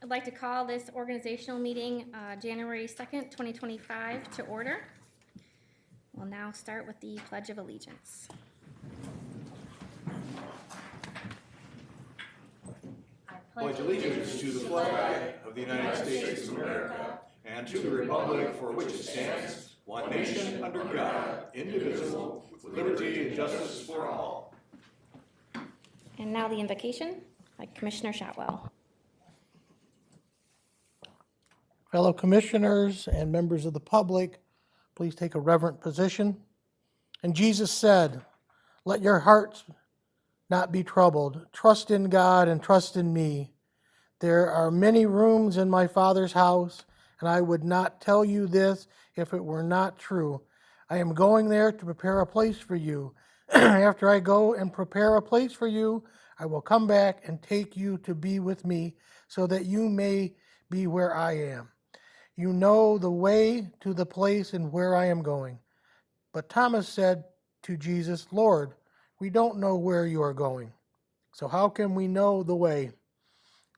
I'd like to call this organizational meeting January 2nd, 2025 to order. We'll now start with the Pledge of Allegiance. I pledge allegiance to the flag of the United States of America and to the republic for which it stands, one nation under God, indivisible, with liberty and justice for all. And now the invocation by Commissioner Shotwell. Fellow commissioners and members of the public, please take a reverent position. And Jesus said, "Let your hearts not be troubled. Trust in God and trust in me. There are many rooms in my Father's house, and I would not tell you this if it were not true. I am going there to prepare a place for you. After I go and prepare a place for you, I will come back and take you to be with me, so that you may be where I am. You know the way to the place and where I am going." But Thomas said to Jesus, "Lord, we don't know where you are going, so how can we know the way?"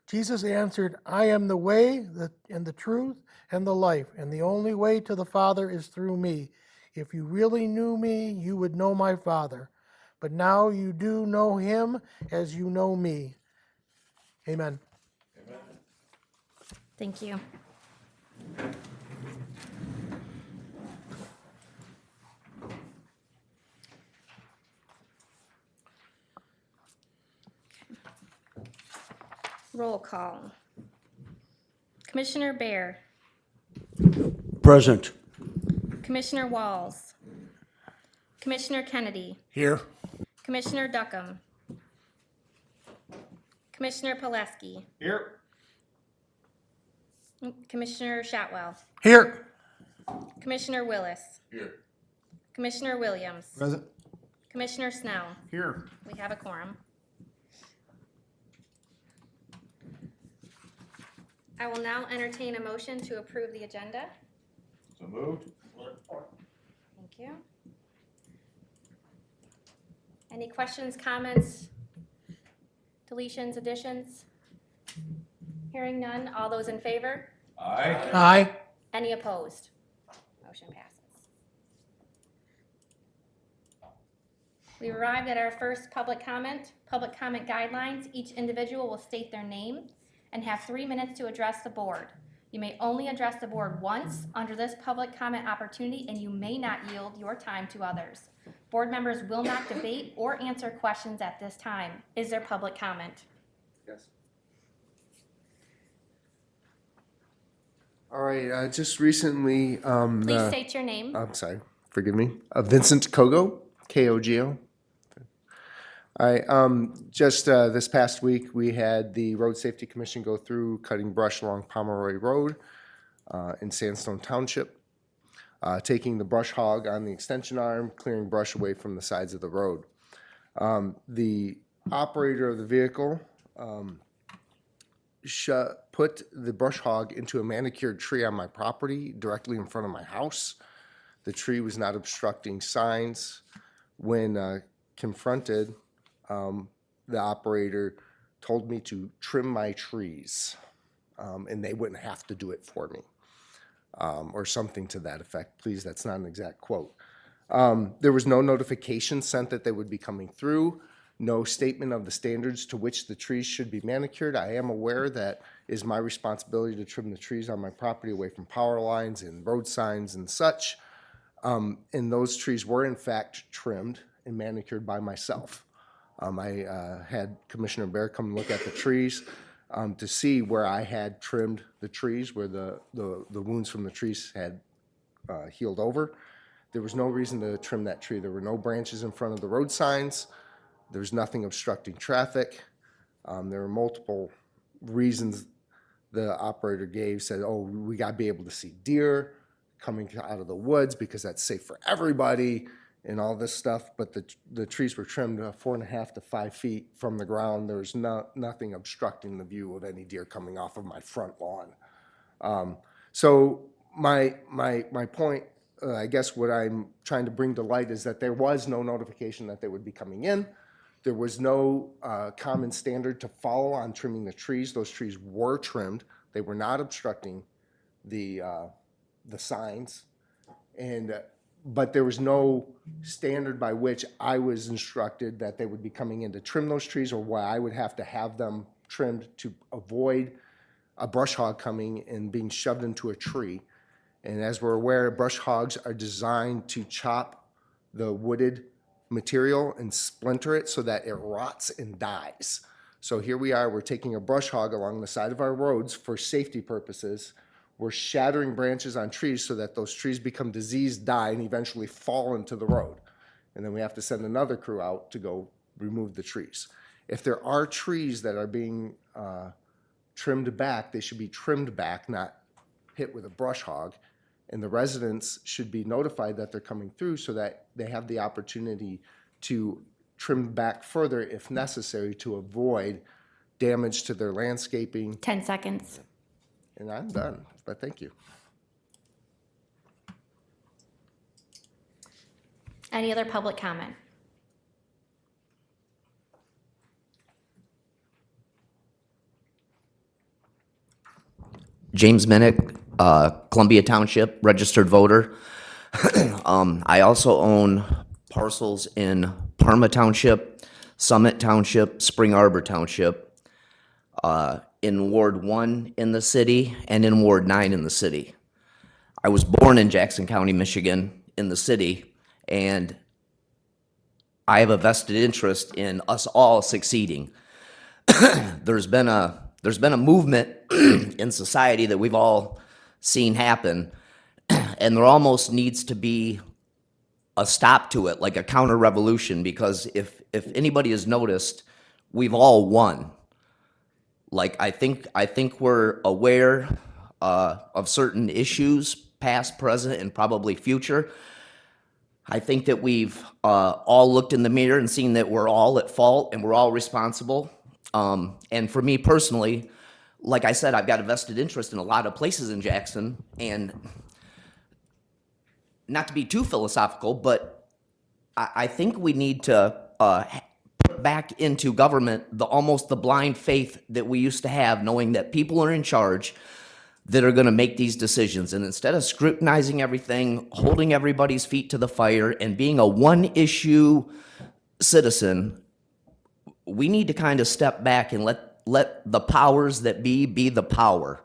Jesus answered, "I am the way, and the truth, and the life, and the only way to the Father is through me. If you really knew me, you would know my Father. But now you do know him as you know me." Amen. Thank you. Roll call. Commissioner Bear, Present. Commissioner Walls, Commissioner Kennedy, Here. Commissioner Duckham, Commissioner Pileski, Here. Commissioner Shotwell, Here. Commissioner Willis, Here. Commissioner Williams, Present. Commissioner Snell. Here. We have a quorum. I will now entertain a motion to approve the agenda. So moved. Thank you. Any questions, comments, deletions, additions? Hearing none, all those in favor? Aye. Aye. Any opposed? Motion passes. We arrived at our first public comment guidelines. Each individual will state their name and have 3 minutes to address the board. You may only address the board once under this public comment opportunity, and you may not yield your time to others. Board members will not debate or answer questions at this time. Is there public comment? Yes. All right. Just recently, Please state your name. I'm sorry. Forgive me. Vincent Kogo, Kogo. All right. Just this past week, we had the Road Safety Commission go through cutting brush along Pomeroy Road in Sandstone Township, taking the brush hog on the extension arm, clearing brush away from the sides of the road. The operator of the vehicle put the brush hog into a manicured tree on my property directly in front of my house. The tree was not obstructing signs. When confronted, the operator told me to trim my trees, and they wouldn't have to do it for me, or something to that effect. Please, that's not an exact quote. There was no notification sent that they would be coming through, no statement of the standards to which the trees should be manicured. I am aware that it is my responsibility to trim the trees on my property away from power lines and road signs and such. And those trees were in fact trimmed and manicured by myself. I had Commissioner Bear come and look at the trees to see where I had trimmed the trees, where the wounds from the trees had healed over. There was no reason to trim that tree. There were no branches in front of the road signs. There's nothing obstructing traffic. There were multiple reasons the operator gave, said, "Oh, we got to be able to see deer coming out of the woods because that's safe for everybody," and all this stuff. But the trees were trimmed 4.5 to 5 feet from the ground. There was nothing obstructing the view of any deer coming off of my front lawn. So my point, I guess what I'm trying to bring to light is that there was no notification that they would be coming in. There was no common standard to follow on trimming the trees. Those trees were trimmed. They were not obstructing the signs, but there was no standard by which I was instructed that they would be coming in to trim those trees, or why I would have to have them trimmed to avoid a brush hog coming and being shoved into a tree. And as we're aware, brush hogs are designed to chop the wooded material and splinter it so that it rots and dies. So here we are, we're taking a brush hog along the side of our roads for safety purposes. We're shattering branches on trees so that those trees become diseased, die, and eventually fall into the road. And then we have to send another crew out to go remove the trees. If there are trees that are being trimmed back, they should be trimmed back, not hit with a brush hog. And the residents should be notified that they're coming through so that they have the opportunity to trim back further if necessary to avoid damage to their landscaping. 10 seconds. And I'm done, but thank you. Any other public comment? James Minnick, Columbia Township, registered voter. I also own parcels in Parma Township, Summit Township, Spring Arbor Township, in Ward 1 in the city, and in Ward 9 in the city. I was born in Jackson County, Michigan, in the city, and I have a vested interest in us all succeeding. There's been a movement in society that we've all seen happen, and there almost needs to be a stop to it, like a counter-revolution, because if anybody has noticed, we've all won. Like, I think we're aware of certain issues, past, present, and probably future. I think that we've all looked in the mirror and seen that we're all at fault and we're all responsible. And for me personally, like I said, I've got a vested interest in a lot of places in Jackson, and not to be too philosophical, but I think we need to put back into government almost the blind faith that we used to have, knowing that people are in charge that are going to make these decisions. And instead of scrutinizing everything, holding everybody's feet to the fire, and being a one-issue citizen, we need to kind of step back and let the powers that be the power.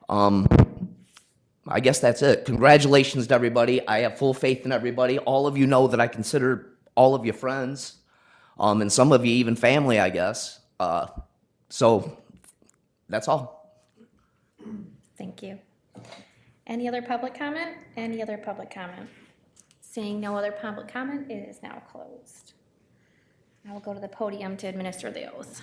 I guess that's it. Congratulations to everybody. I have full faith in everybody. All of you know that I consider all of you friends, and some of you even family, I guess. So that's all. Thank you. Any other public comment? Any other public comment? Seeing no other public comment, it is now closed. I will go to the podium to administer the oath.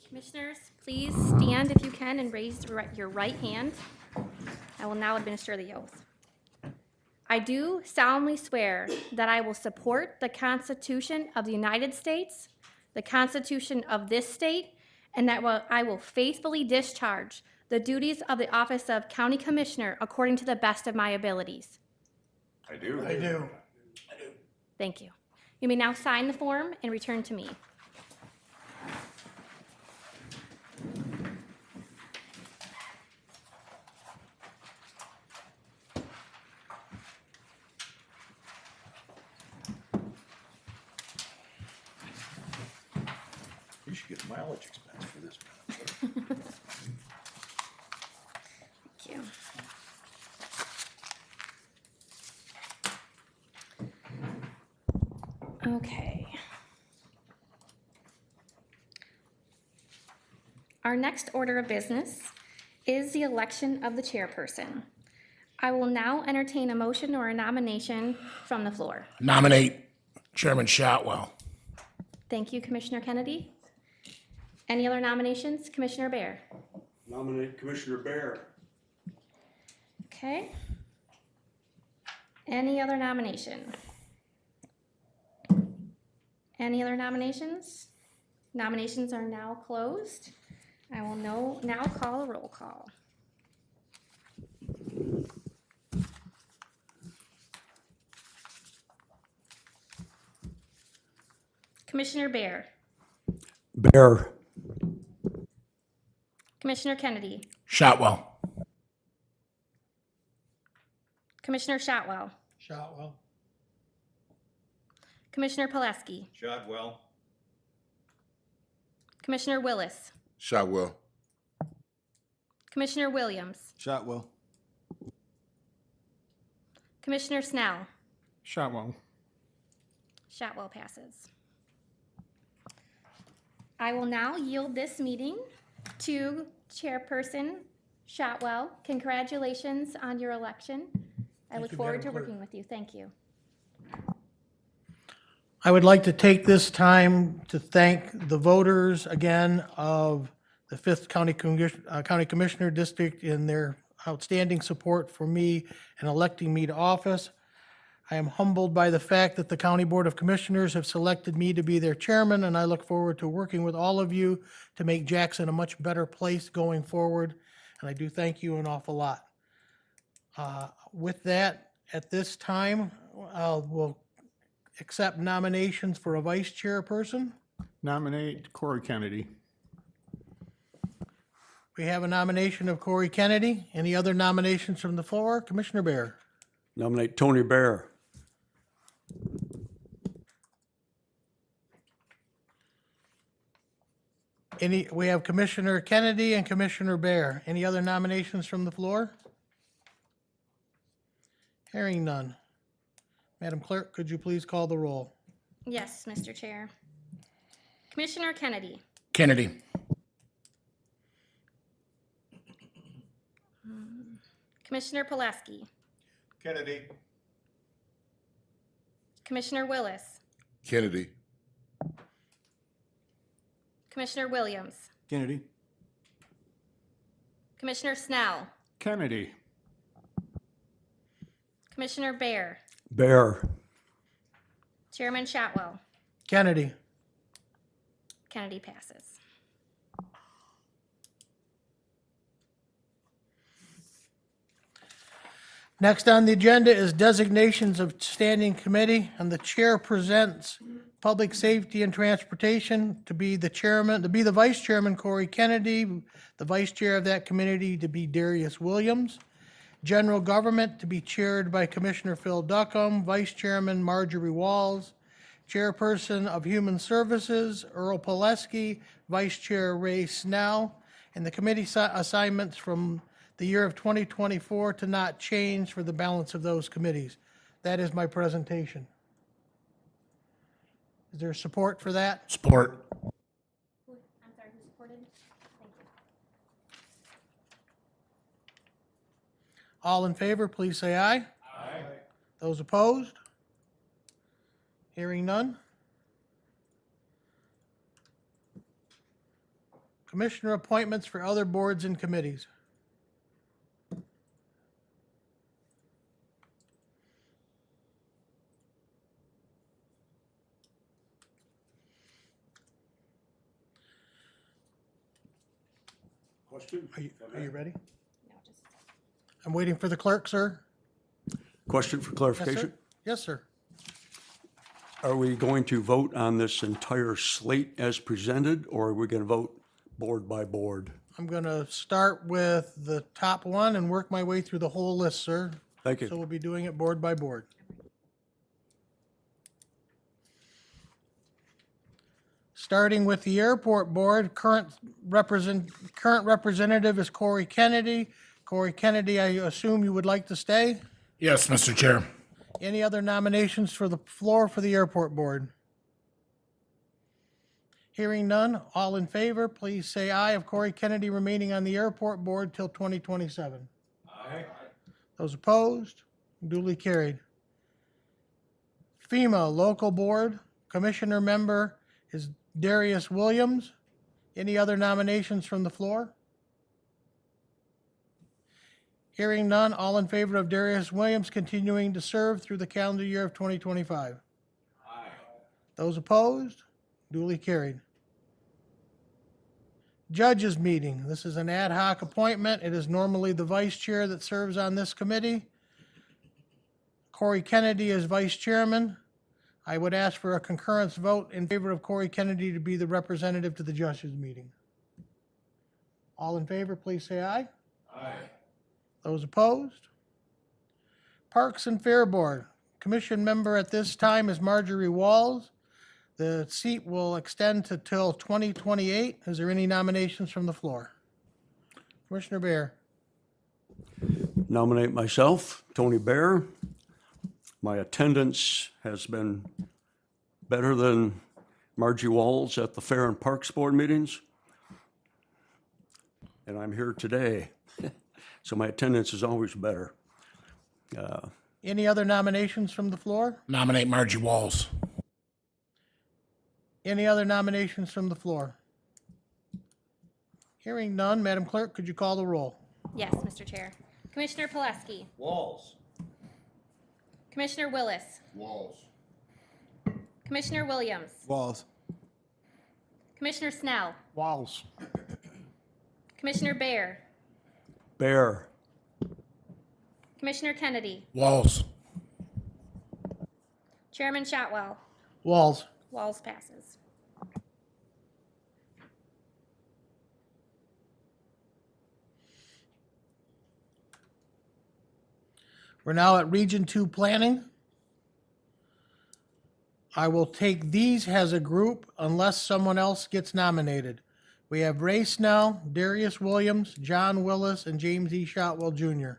Commissioners, please stand if you can and raise your right hand. I will now administer the oath. I do solemnly swear that I will support the Constitution of the United States, the Constitution of this state, and that I will faithfully discharge the duties of the office of County Commissioner according to the best of my abilities. I do. Thank you. You may now sign the form and return to me. You should get a mileage expense for this. Thank you. Okay. Our next order of business is the election of the chairperson. I will now entertain a motion or a nomination from the floor. Nominate Chairman Shotwell. Thank you, Commissioner Kennedy. Any other nominations? Commissioner Bear? Nominate Commissioner Bear. Okay. Any other nomination? Any other nominations? Nominations are now closed. I will now call a roll call. Commissioner Bear? Bear. Commissioner Kennedy? Shotwell. Commissioner Shotwell? Shotwell. Commissioner Pileski? Shotwell. Commissioner Willis? Shotwell. Commissioner Williams? Shotwell. Commissioner Snell? Shotwell. Shotwell passes. I will now yield this meeting to Chairperson Shotwell. Congratulations on your election. I look you, forward Madam to Clerk. working with you. Thank you. I would like to take this time to thank the voters again of the 5th County Commissioner District in their outstanding support for me and electing me to office. I am humbled by the fact that the County Board of Commissioners have selected me to be their chairman, and I look forward to working with all of you to make Jackson a much better place going forward. And I do thank you an awful lot. With that, at this time, we'll accept nominations for a vice chairperson. Nominate Corey Kennedy. We have a nomination of Corey Kennedy. Any other nominations from the floor? Commissioner Bear. Nominate Tony Bear. We have Commissioner Kennedy and Commissioner Bear. Any other nominations from the floor? Hearing none. Madam Clerk, could you please call the roll? Yes, Mr. Chair. Commissioner Kennedy? Kennedy. Commissioner Pileski? Kennedy. Commissioner Willis? Kennedy. Commissioner Williams? Kennedy. Commissioner Snell? Kennedy. Commissioner Bear? Bear. Chairman Shotwell? Kennedy. Kennedy passes. Next on the agenda is designations of standing committee, and the chair presents Public Safety and Transportation to be the vice chairman, Corey Kennedy, the vice chair of that committee to be Darius Williams, General Government to be chaired by Commissioner Phil Duckham, Vice Chairman Marjorie Walls, Chairperson of Human Services Earl Pileski, Vice Chair Ray Snell, and the committee assignments from the year of 2024 to not change for the balance of those committees. That is my presentation. Is there support for that? Support. I'm sorry, who supported? Thank you. All in favor, please say aye. Aye. Those opposed? Hearing none. Commissioner appointments for other boards and committees. Question? Are you ready? No, just. I'm waiting for the clerk, sir. Question for Yes, sir. clarification? Yes, sir. Are we going to vote on this entire slate as presented, or are we going to vote board by board? I'm going to start with the top one and work my way through the whole list, sir. Thank So you. we'll be doing it board by board. Starting with the airport board, current representative is Corey Kennedy. Corey Kennedy, I assume you would like to stay? Yes, Mr. Chair. Any other nominations for the floor for the airport board? Hearing none, all in favor, please say aye of Corey Kennedy remaining on the airport board till 2027. Aye. Those opposed, duly carried. FEMA Local Board, Commissioner member is Darius Williams. Any other nominations from the floor? Hearing none, all in favor of Darius Williams continuing to serve through the calendar year of 2025. Aye. Those opposed, duly carried. Judges meeting, this is an ad hoc appointment. It is normally the vice chair that serves on this committee. Corey Kennedy is vice chairman. I would ask for a concurrence vote in favor of Corey Kennedy to be the representative to the judges meeting. All in favor, please say aye. Aye. Those opposed? Parks and Fair Board, commission member at this time is Marjorie Walls. The seat will extend to till 2028. Is there any nominations from the floor? Commissioner Bear. Nominate myself, Tony Bear. My attendance has been better than Margie Walls at the Fair and Parks Board meetings. And I'm here today, so my attendance is always better. Any other nominations from the floor? Nominate Margie Walls. Any other nominations from the floor? Hearing none, Madam Clerk, could you call the roll? Yes, Mr. Chair. Commissioner Pileski. Walls. Commissioner Willis. Walls. Commissioner Williams. Walls. Commissioner Snell. Walls. Commissioner Bear. Bear. Commissioner Kennedy. Walls. Chairman Shotwell. Walls. Walls passes. We're now at Region 2 Planning. I will take these as a group unless someone else gets nominated. We have Ray Snell, Darius Williams, John Willis, and James E. Shotwell Jr.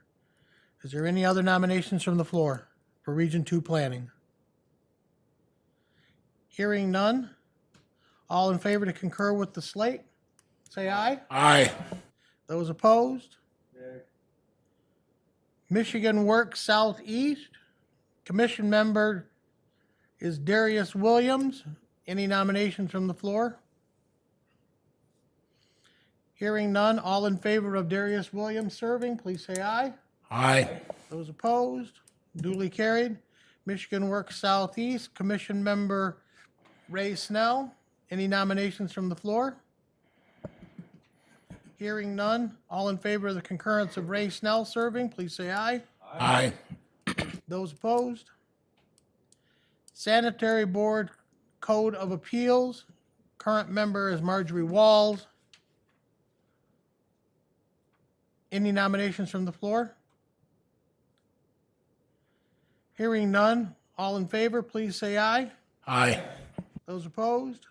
Is there any other nominations from the floor for Region 2 Planning? Hearing none. All in favor to concur with the slate, say aye. Aye. Those opposed? Michigan Works Southeast, commission member is Darius Williams. Any nominations from the floor? Hearing none, all in favor of Darius Williams serving, please say aye. Aye. Those opposed? Duly carried. Michigan Works Southeast, commission member Ray Snell. Any nominations from the floor? Hearing none, all in favor of the concurrence of Ray Snell serving, please say aye. Aye. Those opposed? Sanitary Board Code of Appeals, current member is Marjorie Walls. Any nominations from the floor? Hearing none, all in favor, please say aye. Aye. Those opposed?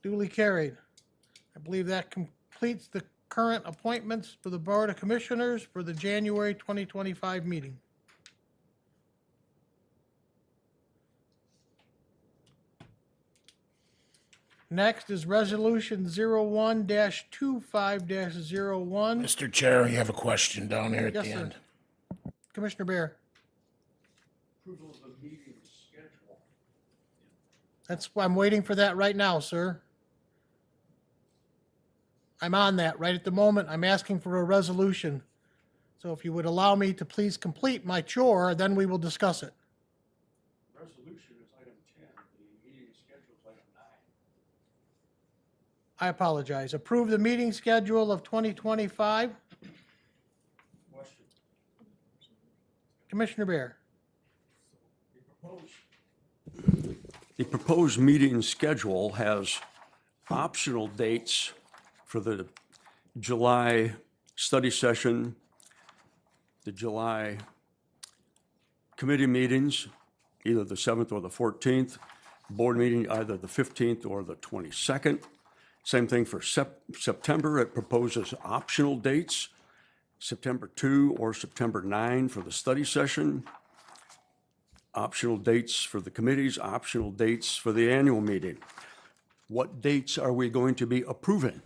Duly carried. I believe that completes the current appointments for the Board of Commissioners for the January 2025 meeting. Next is Resolution 01-25-01. Mr. Chair, you have a question down here at Yes, the sir. end. Commissioner Bear. That's, I'm waiting for that right now, sir. I'm on that right at the moment. I'm asking for a resolution. So if you would allow me to please complete my chore, then we will discuss it. Resolution is item 10, the meeting schedule is item 9. I apologize. Approve the meeting schedule of 2025. Question. Commissioner Bear. The proposed meeting schedule has optional dates for the July study session, the July committee meetings, either the 7th or the 14th, board meeting either the 15th or the 22nd. Same thing for September. It proposes optional dates, September 2 or September 9 for the study session, optional dates for the committees, optional dates for the annual meeting. what dates are we going to be approving?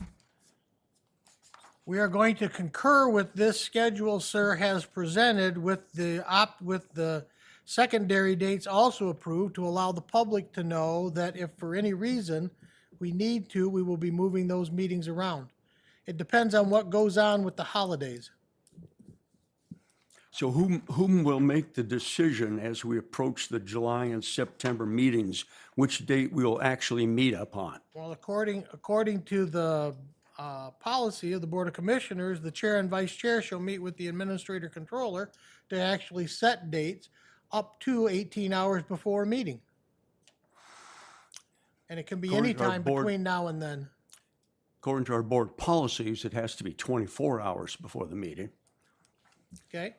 We are going to concur with this schedule, sir, has presented with the secondary dates also approved to allow the public to know that if for any reason we need to, we will be moving those meetings around. It depends on what goes on with the holidays. So whom will make the decision as we approach the July and September meetings, which date we will actually meet upon? Well, according to the policy of the Board of Commissioners, the chair and vice chair shall meet with the administrator controller to actually set dates up to 18 hours before a meeting. And it can be any According to our time board- between now and then. According to our board policies, it has to be 24 hours before the meeting. Okay?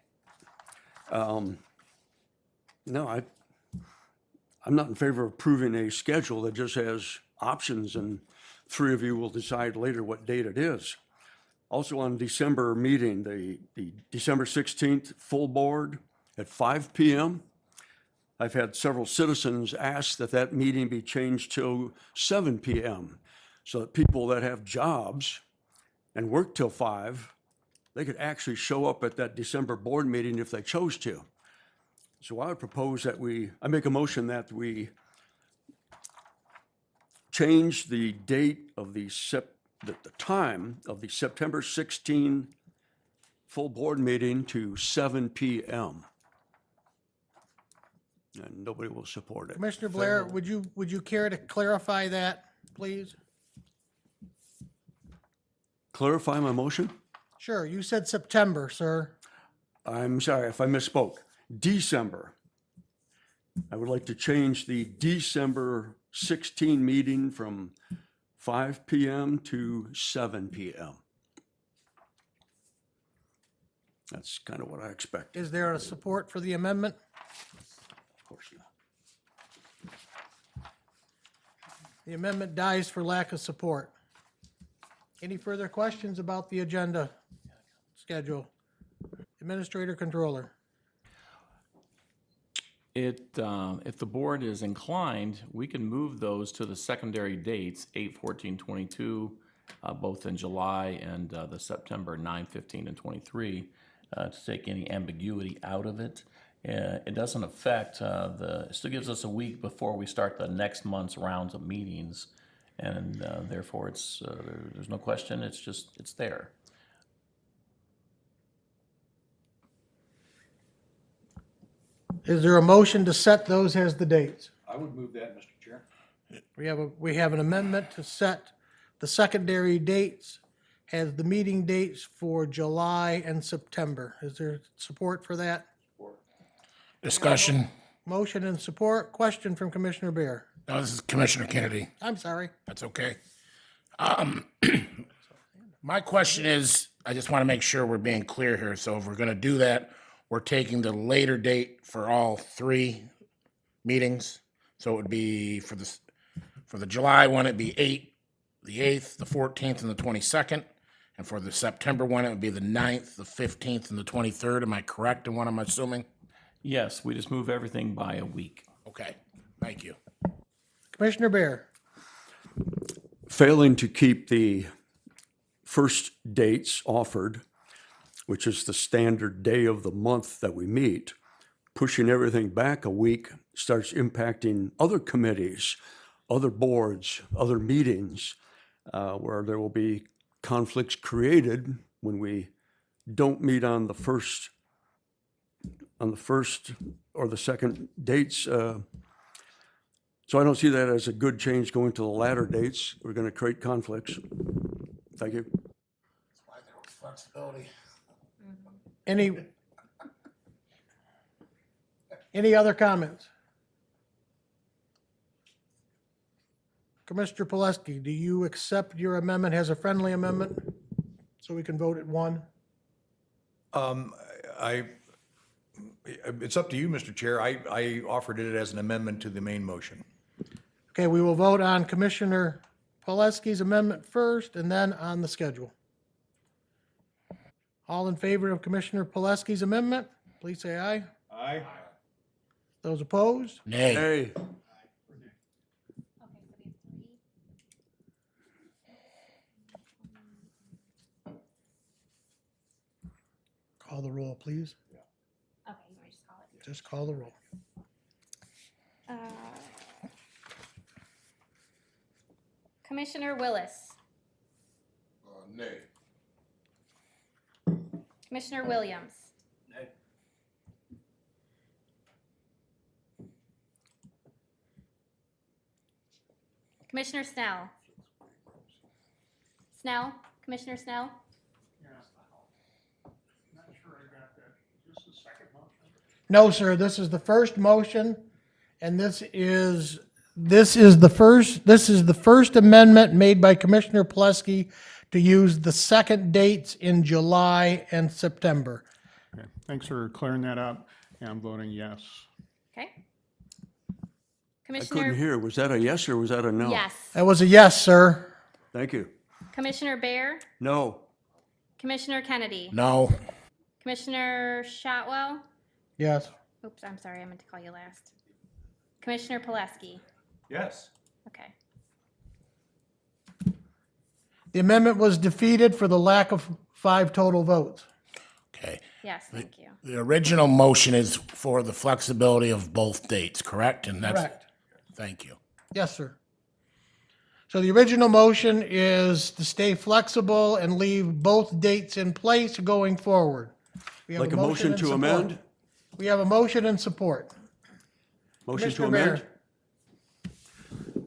No, I'm not in favor of approving a schedule that just has options and three of you will decide later what date it is. Also on December meeting, the December 16th full board at 5 p.m. I've had several citizens ask that that meeting be changed to 7 p.m. so that people that have jobs and work till 5, they could actually show up at that December board meeting if they chose to. So I would propose that I make a motion that we change the date of the time of the September 16 full board meeting to 7 p.m. And nobody will support it. Commissioner Blair, would you care to clarify that, please? Clarify my motion? Sure, you said September, sir. I'm sorry if I misspoke. December. I would like to change the December 16 meeting from 5 p.m. to 7 p.m. That's kind of what I expected. Is there a support for the amendment? Of course not. The amendment dies for lack of support. Any further questions about the agenda schedule? Administrator Controller. If the board is inclined, we can move those to the secondary dates, 8/14/22, both in July and the September 9/15 and 23, to take any ambiguity out of it. It doesn't affect it still gives us a week before we start the next month's rounds of meetings, and therefore there's no question, it's there. Is there a motion to set those as the dates? I would move that, Mr. Chair. We have an amendment to set the secondary dates as the meeting dates for July and September. Is there support for that? Discussion. Motion and support. Question from Commissioner Bear. No, this is Commissioner Kennedy. I'm sorry. That's okay. My question is, I just want to make sure we're being clear here. So if we're going to do that, we're taking the later date for all three meetings. So it would be for the July one, it'd be the 8th, the 14th, and the 22nd. And for the September one, it would be the 9th, the 15th, and the 23rd. Am I correct in what I'm assuming? Yes, we just move everything by a week. Okay, thank you. Commissioner Bear. Failing to keep the first dates offered, which is the standard day of the month that we meet, pushing everything back a week starts impacting other committees, other boards, other meetings, where there will be conflicts created when we don't meet on the first or the second dates. So I don't see that as a good change going to the latter dates. We're going to create conflicts. Thank you. Why there was flexibility. Any other comments? Commissioner Pileski, do you accept your amendment as a friendly amendment? So we can vote at one? It's up to you, Mr. Chair. I offered it as an amendment to the main motion. Okay, we will vote on Commissioner Pileski's amendment first and then on the schedule. All in favor of Commissioner Pileski's amendment, please say aye. Aye. Those opposed? Nay. Hey, Call the roll, please. Okay, you want to just call it? Just call the roll. Commissioner Willis. Nay. Commissioner Williams. Commissioner Snell. Snell, Commissioner Snell. No, sir, this is the first motion, and this is the first amendment made by Commissioner Plesky to use the second dates in July and September. Okay, thanks for clearing that up, and I'm voting yes. Okay. I couldn't Commissioner, hear. Was that a yes or was that a no? yes. That was a yes, sir. Thank you. Commissioner Bear, No. Commissioner Kennedy, No. Commissioner Shotwell. Yes. Oops, I'm sorry, I meant to call you last. Commissioner Pileski. Yes. Okay. The amendment was defeated for the lack of 5 total votes. Okay. Yes, thank you. The original motion is for the flexibility of both dates, correct? And that's, Correct. thank you. Yes, sir. So the original motion is to stay flexible and leave both dates in place going forward. We have Like a motion and to support. amend? We have a motion and support. Motion to Commissioner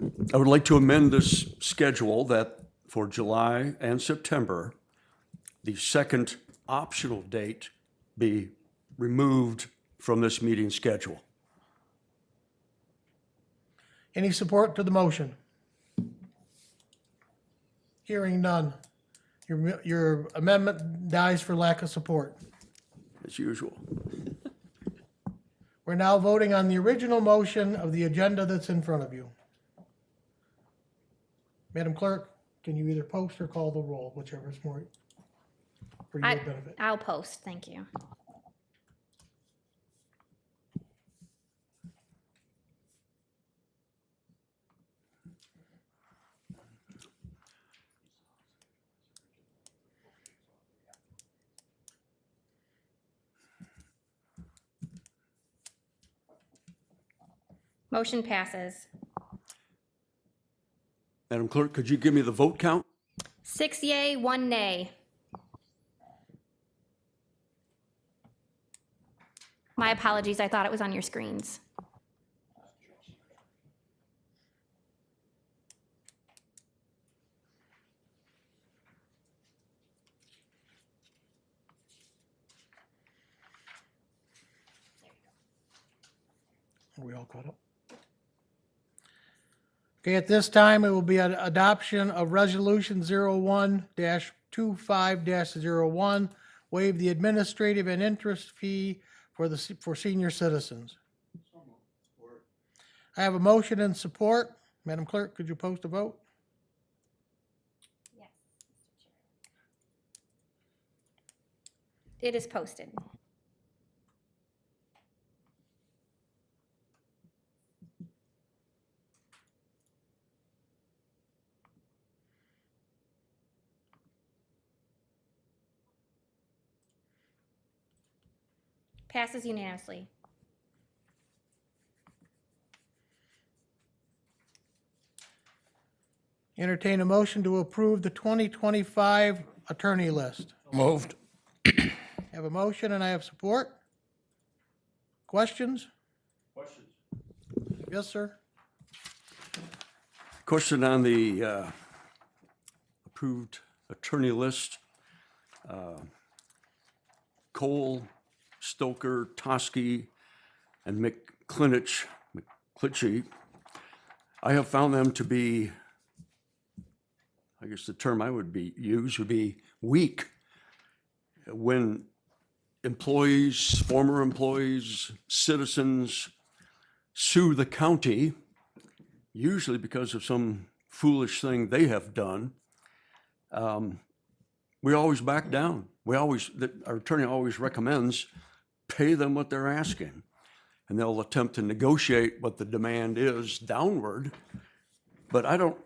amend? I would like to amend this schedule that for July and September, the second optional date be removed from this meeting schedule. Any support to the motion? Hearing none. Your amendment dies for lack of support. As usual. We're now voting on the original motion of the agenda that's in front of you. Madam Clerk, can you either post or call the roll, whichever is more for your benefit? I'll post, thank you. Motion passes. Madam Clerk, could you give me the vote count? 6 yea, 1 nay. My apologies, I thought it was on your screens. Are we all caught up? Okay, at this time, it will be an adoption of Resolution 01-25-01, waive the administrative and interest fee for senior citizens. I have a motion and support. Madam Clerk, could you post a vote? Yes. It is posted. Passes unanimously. Entertain a motion to approve the 2025 attorney list. Moved. I have a motion and I have support. Questions? Questions. Yes, sir. Question on the approved attorney list. Cole, Stoker, Toskey, and McClinich, I have found them to be, I guess the term I would use would be weak. When employees, former employees, citizens sue the county, usually because of some foolish thing they have done, we always back down. Our attorney always recommends pay them what they're asking. And they'll attempt to negotiate what the demand is downward. But I don't,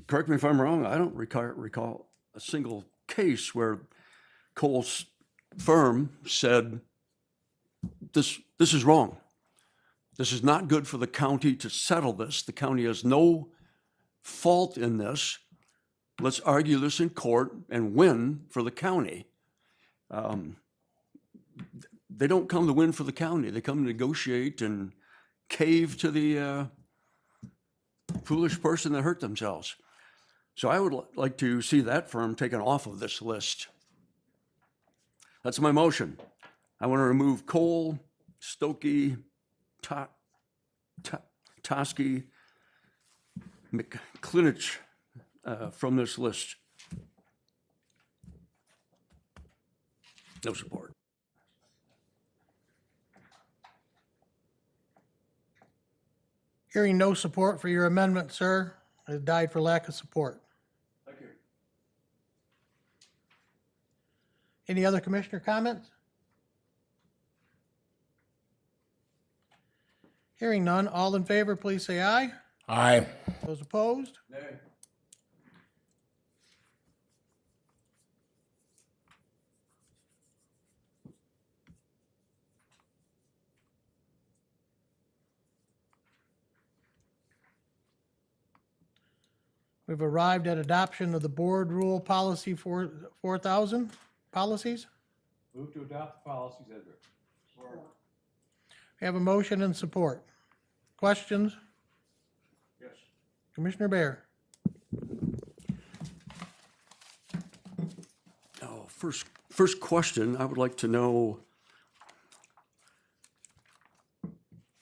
correct me if I'm wrong, I don't recall a single case where Cole firm said, this is wrong. This is not good for the county to settle this. The county has no fault in this. Let's argue this in court and win for the county. They don't come to win for the county. They come to negotiate and cave to the foolish person that hurt themselves. So I would like to see that firm taken off of this list. That's my motion. I want to remove Cole, Stokey, Toski, McClinich from this list. No support. Hearing no support for your amendment, sir, it died for lack of support. Thank you. Any other commissioner comments? Hearing none, all in favor, please say aye. Aye. Those opposed? Nay. We've arrived at adoption of the board rule policy 4000 policies. Move to adopt the policies as written. We have a motion and support. Questions? Yes. Commissioner Bear? Oh, first question, I would like to know,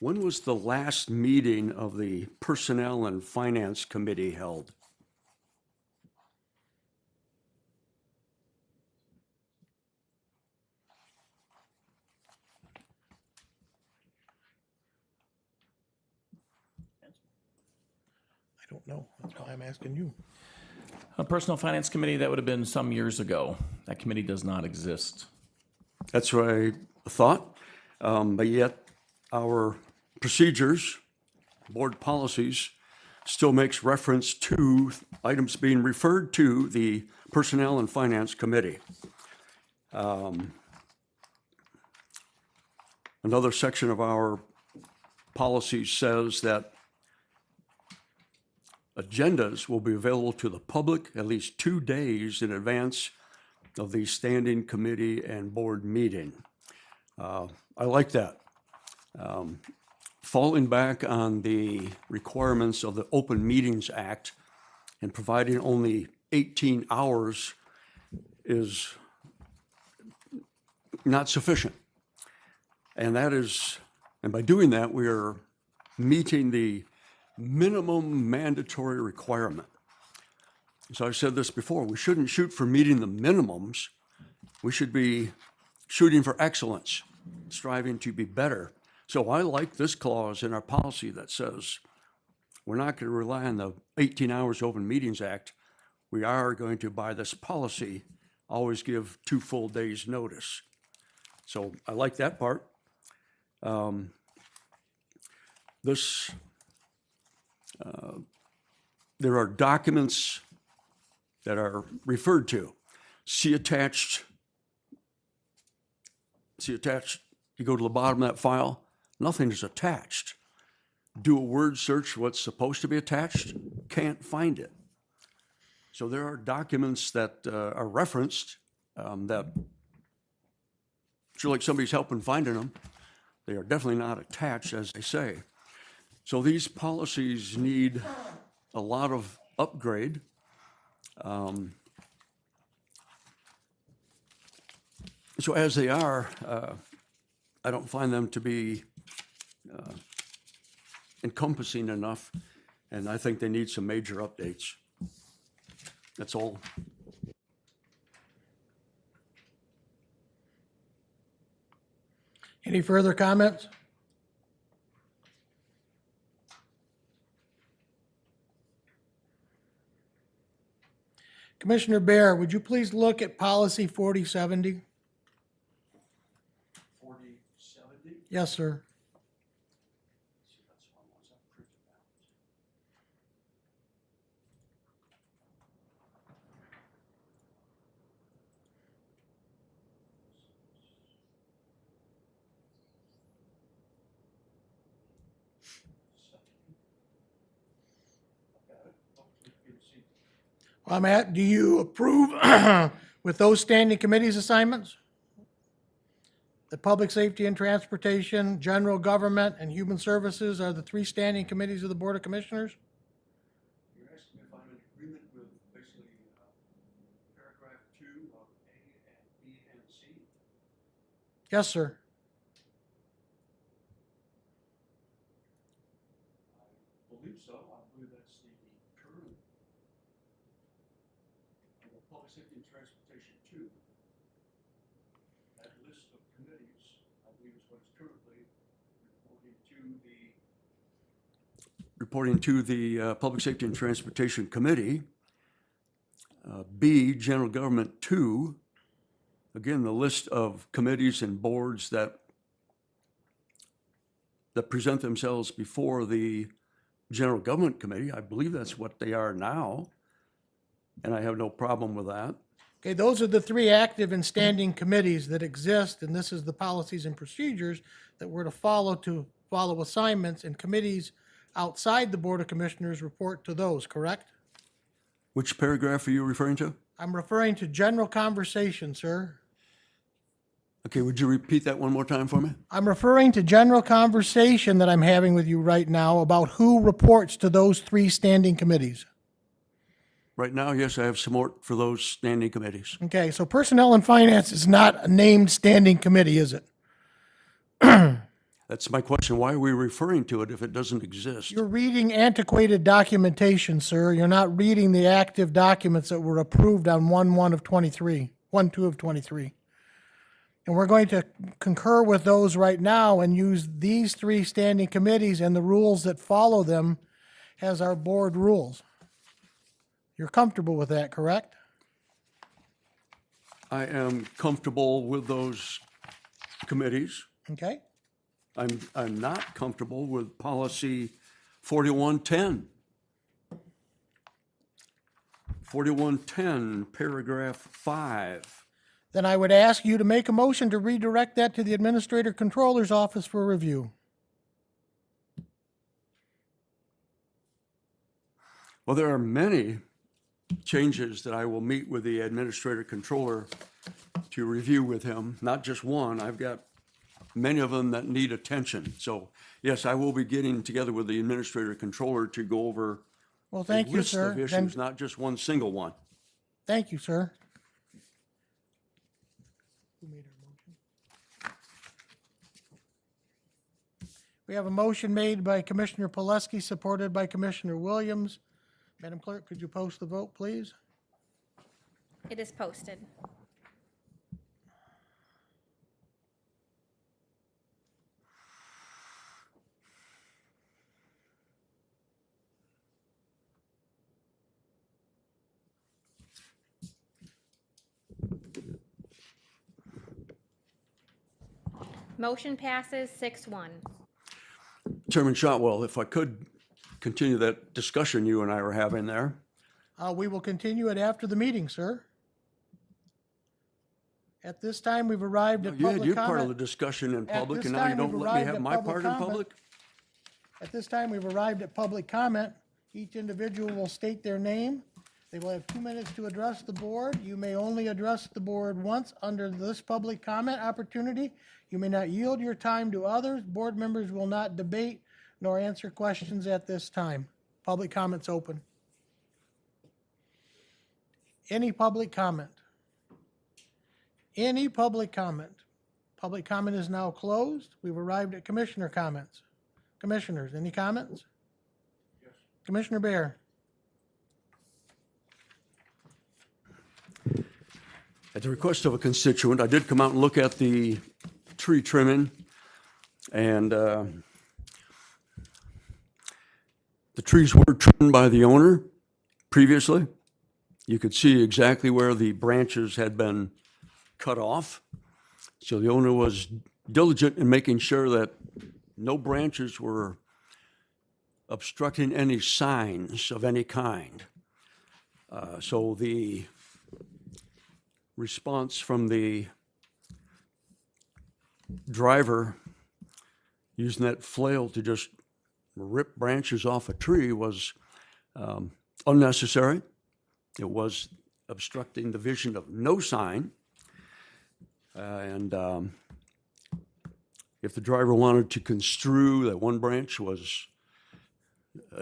when was the last meeting of the Personnel and Finance Committee held? I don't know. That's why I'm asking you. A Personnel Finance Committee, that would have been some years ago. That committee does not exist. That's what I thought, but yet our procedures, board policies, still makes reference to items being referred to the Personnel and Finance Committee. Another section of our policy says that agendas will be available to the public at least 2 days in advance of the standing committee and board meeting. I like that. Falling back on the requirements of the Open Meetings Act and providing only 18 hours is not sufficient. And by doing that, we are meeting the minimum mandatory requirement. So I've said this before, we shouldn't shoot for meeting the minimums. We should be shooting for excellence, striving to be better. So I like this clause in our policy that says we're not going to rely on the 18 hours Open Meetings Act. We are going to, by this policy, always give 2 full days notice. So I like that part. There are documents that are referred to. See attached, you go to the bottom of that file, nothing is attached. Do a word search for what's supposed to be attached, can't find it. So there are documents that are referenced that feel like somebody's helping finding them. They are definitely not attached, as they say. So these policies need a lot of upgrade. So as they are, I don't find them to be encompassing enough, and I think they need some major updates. That's all. Any further comments? Commissioner Bear, would you please look at policy 4070? 4070? Yes, sir. Do you approve with those standing committees assignments? The Public Safety and Transportation, General Government, and Human Services are the three standing committees of the Board of Commissioners? You're asking if I'm in agreement with basically paragraph 2 of A and B and C? Yes, sir. I believe so. I believe that's the current of the Public Safety and Transportation 2. That list of committees, I believe is what is currently reporting to the Public Safety and Transportation Committee. B, General Government 2, again, the list of committees and boards that present themselves before the General Government Committee. I believe that's what they are now, and I have no problem with that. Okay, those are the three active and standing committees that exist, and this is the policies and procedures that we're to follow assignments, and committees outside the Board of Commissioners report to those, correct? Which paragraph are you referring to? I'm referring to general conversation, sir. Okay, would you repeat that one more time for me? I'm referring to general conversation that I'm having with you right now about who reports to those three standing committees. Right now, yes, I have support for those standing committees. Okay, so Personnel and Finance is not a named standing committee, is it? That's my question. Why are we referring to it if it doesn't exist? You're reading antiquated documentation, sir. You're not reading the active documents that were approved on 1/2 of 23. And we're going to concur with those right now and use these three standing committees and the rules that follow them as our board rules. You're comfortable with that, correct? I am comfortable with those committees. Okay? I'm not comfortable with policy 4110. 4110, paragraph 5. Then I would ask you to make a motion to redirect that to the Administrator Controller's Office for review. Well, there are many changes that I will meet with the Administrator Controller to review with him, not just one. I've got many of them that need attention. So, yes, I will be getting together with the Administrator Controller to go over Well, a thank you, list sir. of Then, issues, not just one single one. thank you, sir. Who made our motion? We have a motion made by Commissioner Pileski, supported by Commissioner Williams. Madam Clerk, could you post the vote, please? It is posted. Motion passes 6-1. Chairman Shotwell, if I could continue that discussion you and I were having there. We will continue it after the meeting, sir. At this time, we've arrived at You had public your part of the comment. discussion in public, this and now you time, don't we've let me arrived have at my public part in comment. public? At this time, we've arrived at public comment. Each individual will state their name. They will have 2 minutes to address the board. You may only address the board once under this public comment opportunity. You may not yield your time to others. Board members will not debate nor answer questions at this time. Public comment's open. Any public comment? Any public comment? Public comment is now closed. We've arrived at commissioner comments. Commissioners, any comments? Yes. Commissioner Bear. At the request of a constituent, I did come out and look at the tree trimming, and the trees were trimmed by the owner previously. You could see exactly where the branches had been cut off. So the owner was diligent in making sure that no branches were obstructing any signs of any kind. So the response from the driver using that flail to just rip branches off a tree was unnecessary. It was obstructing the vision of no sign. And if the driver wanted to construe that one branch was,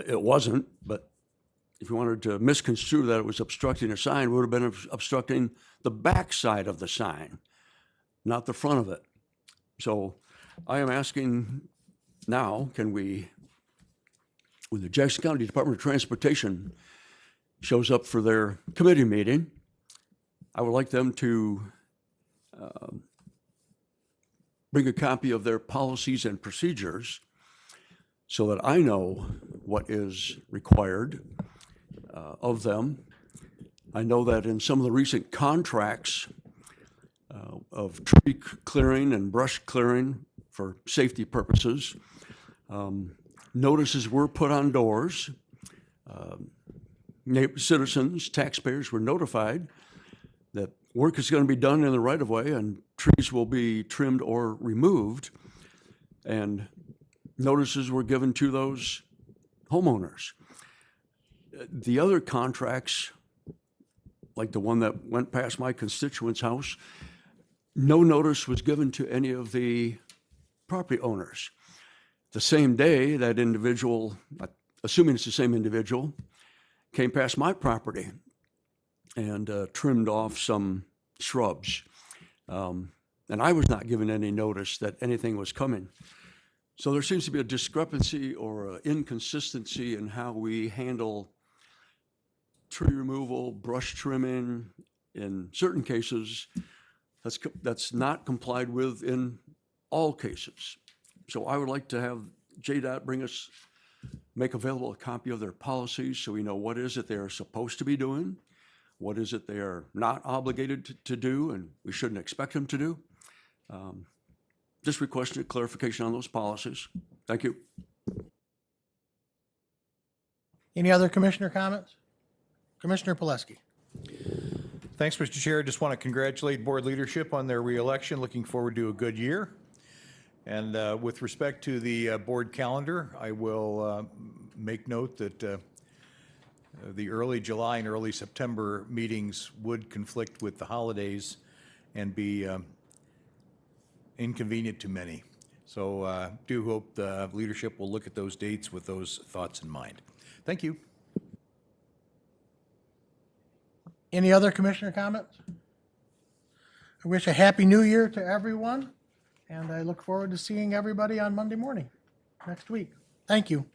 it wasn't, but if you wanted to misconstrue that it was obstructing a sign, it would have been obstructing the back side of the sign, not the front of it. So I am asking now, can we, when the Jackson County Department of Transportation shows up for their committee meeting, I would like them to bring a copy of their policies and procedures so that I know what is required of them. I know that in some of the recent contracts of tree clearing and brush clearing for safety purposes, notices were put on doors. Citizens, taxpayers were notified that work is going to be done in the right-of-way and trees will be trimmed or removed. And notices were given to those homeowners. The other contracts, like the one that went past my constituent's house, no notice was given to any of the property owners. The same day, that individual, assuming it's the same individual, came past my property and trimmed off some shrubs. And I was not given any notice that anything was coming. So there seems to be a discrepancy or an inconsistency in how we handle tree removal, brush trimming. In certain cases, that's not complied with in all cases. So I would like to have JDOT make available a copy of their policies so we know what is it they are supposed to be doing, what is it they are not obligated to do, and we shouldn't expect them to do. Just requesting a clarification on those policies. Thank you. Any other commissioner comments? Commissioner Pileski. Thanks, Mr. Chair. Just want to congratulate board leadership on their reelection. Looking forward to a good year. And with respect to the board calendar, I will make note that the early July and early September meetings would conflict with the holidays and be inconvenient to many. So do hope the leadership will look at those dates with those thoughts in mind. Thank you. Any other commissioner comments? I wish a happy new year to everyone, and I look forward to seeing everybody on Monday morning next week. Thank you.